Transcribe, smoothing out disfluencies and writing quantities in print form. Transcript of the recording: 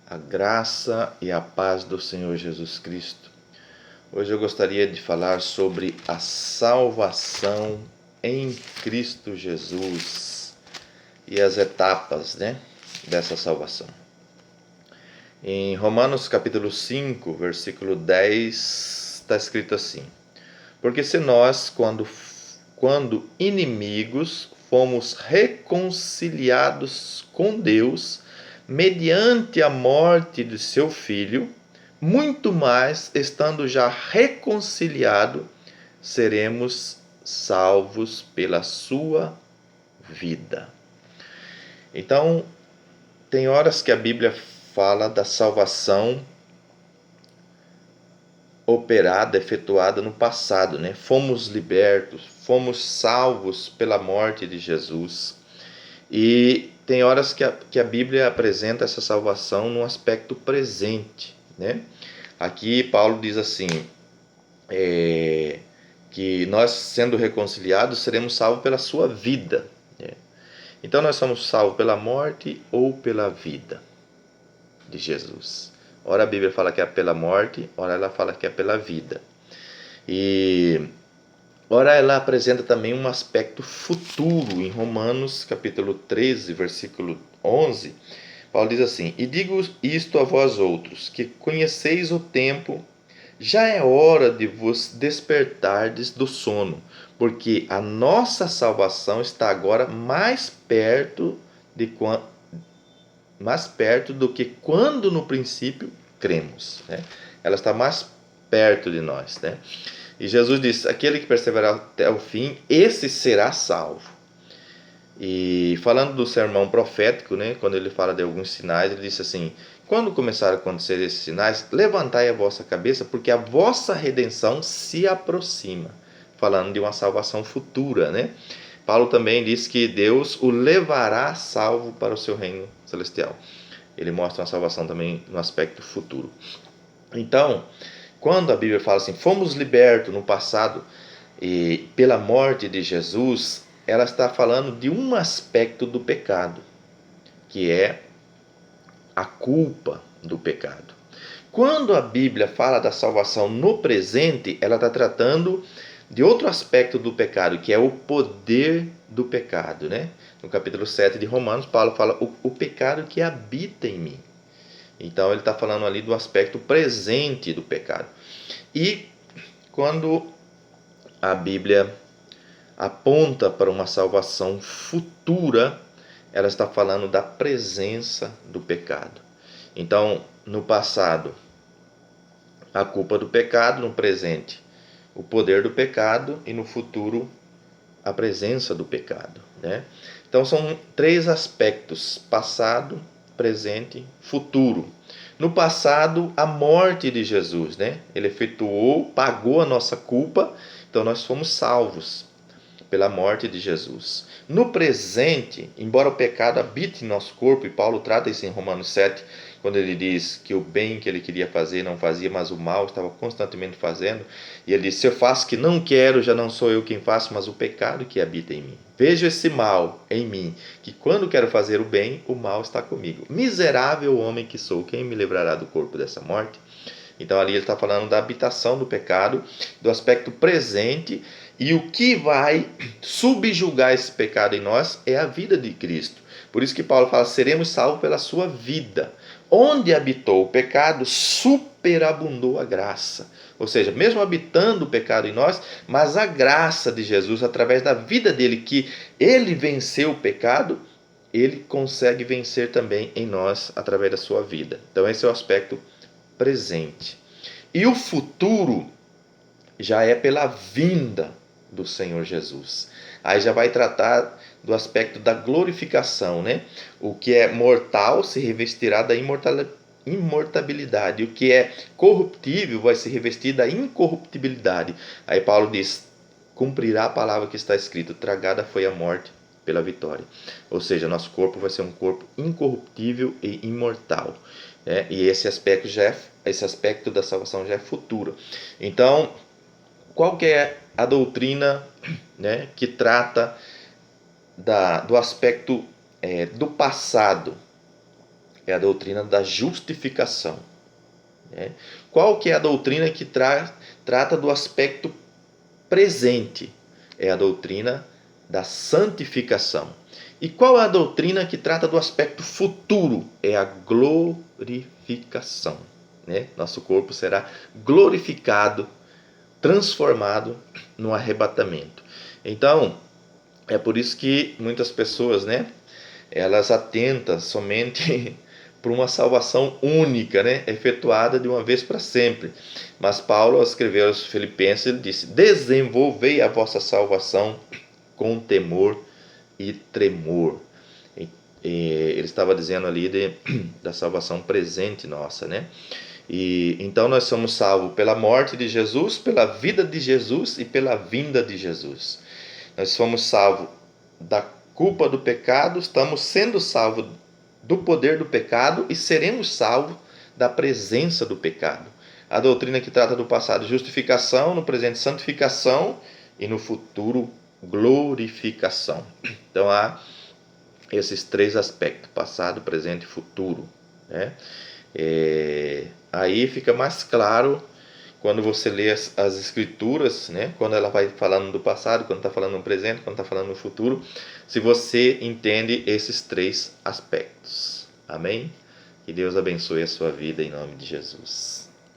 A graça e a paz do Senhor Jesus Cristo. Hoje eu gostaria de falar sobre a salvação em Cristo Jesus e as etapas, dessa salvação. Em Romanos capítulo 5, versículo 10, está escrito assim: Porque se nós, quando inimigos, fomos reconciliados com Deus mediante a morte de seu Filho, muito mais, estando já reconciliado, seremos salvos pela sua vida. Então, tem horas que a Bíblia fala da salvação operada, efetuada no passado, Fomos libertos, fomos salvos pela morte de Jesus. E tem horas que a Bíblia apresenta essa salvação num aspecto presente, Aqui Paulo diz assim, que nós, sendo reconciliados, seremos salvos pela sua vida. Então nós somos salvos pela morte ou pela vida de Jesus. Ora a Bíblia fala que é pela morte, ora ela fala que é pela vida. E ora ela apresenta também um aspecto futuro. Em Romanos capítulo 13, versículo 11, Paulo diz assim: E digo isto a vós outros, que conheceis o tempo, já é hora de vos despertardes do sono, porque a nossa salvação está agora mais perto do que quando no princípio cremos. Ela está mais perto de nós. E Jesus disse: aquele que perseverar até o fim, esse será salvo. E falando do sermão profético, quando ele fala de alguns sinais, ele disse assim: quando começar a acontecer esses sinais, levantai a vossa cabeça, porque a vossa redenção se aproxima. Falando de uma salvação futura, Paulo também diz que Deus o levará salvo para o seu reino celestial. Ele mostra uma salvação também no aspecto futuro. Então, quando a Bíblia fala assim, fomos libertos no passado e pela morte de Jesus, ela está falando de um aspecto do pecado, que é a culpa do pecado. Quando a Bíblia fala da salvação no presente, ela está tratando de outro aspecto do pecado, que é o poder do pecado. No capítulo 7 de Romanos, Paulo fala o pecado que habita em mim. Então ele está falando ali do aspecto presente do pecado. E quando a Bíblia aponta para uma salvação futura, ela está falando da presença do pecado. Então, no passado, a culpa do pecado, no presente, o poder do pecado e no futuro, a presença do pecado. Então, são três aspectos: passado, presente, futuro. No passado, a morte de Jesus, Ele efetuou, pagou a nossa culpa, então nós fomos salvos pela morte de Jesus. No presente, embora o pecado habite em nosso corpo, e Paulo trata isso em Romanos 7, quando ele diz que o bem que ele queria fazer não fazia, mas o mal estava constantemente fazendo, e ele diz: se eu faço o que não quero, já não sou eu quem faço, mas o pecado que habita em mim. Vejo esse mal em mim, que quando quero fazer o bem, o mal está comigo. Miserável homem que sou, quem me livrará do corpo dessa morte? Então ali ele está falando da habitação do pecado, do aspecto presente, e o que vai subjugar esse pecado em nós é a vida de Cristo. Por isso que Paulo fala: seremos salvos pela sua vida. Onde habitou o pecado, superabundou a graça. Ou seja, mesmo habitando o pecado em nós, mas a graça de Jesus, através da vida dele, que ele venceu o pecado, ele consegue vencer também em nós através da sua vida. Então esse é o aspecto presente. E o futuro já é pela vinda do Senhor Jesus. Aí já vai tratar do aspecto da glorificação, O que é mortal se revestirá da imortabilidade. O que é corruptível vai se revestir da incorruptibilidade. Aí Paulo diz: cumprirá a palavra que está escrito: tragada foi a morte pela vitória. Ou seja, nosso corpo vai ser um corpo incorruptível e imortal. E esse aspecto da salvação já é futuro. Então, qual que é a doutrina, que trata do aspecto do passado? é a doutrina da justificação. Né? Qual que é a doutrina que trata do aspecto presente? É a doutrina da santificação. E qual é a doutrina que trata do aspecto futuro? É a glorificação. Né? Nosso corpo será glorificado, transformado no arrebatamento. Então, é por isso que muitas pessoas, né, elas atentam somente por uma salvação única, né, efetuada de uma vez para sempre. Mas Paulo, ao escrever aos Filipenses, ele disse: desenvolvei a vossa salvação com temor e tremor. Ele estava dizendo ali da salvação presente nossa, né? E então nós somos salvos pela morte de Jesus, pela vida de Jesus e pela vinda de Jesus. Nós somos salvos da culpa do pecado, estamos sendo salvos do poder do pecado e seremos salvos da presença do pecado. A doutrina que trata do passado, justificação, no presente, santificação e no futuro, glorificação. Então há esses três aspectos: passado, presente e futuro. Né? Aí fica mais claro quando você lê as escrituras, né? Quando ela vai falando do passado, quando está falando no presente, quando está falando no futuro, se você entende esses três aspectos. Amém? Que Deus abençoe a sua vida em nome de Jesus.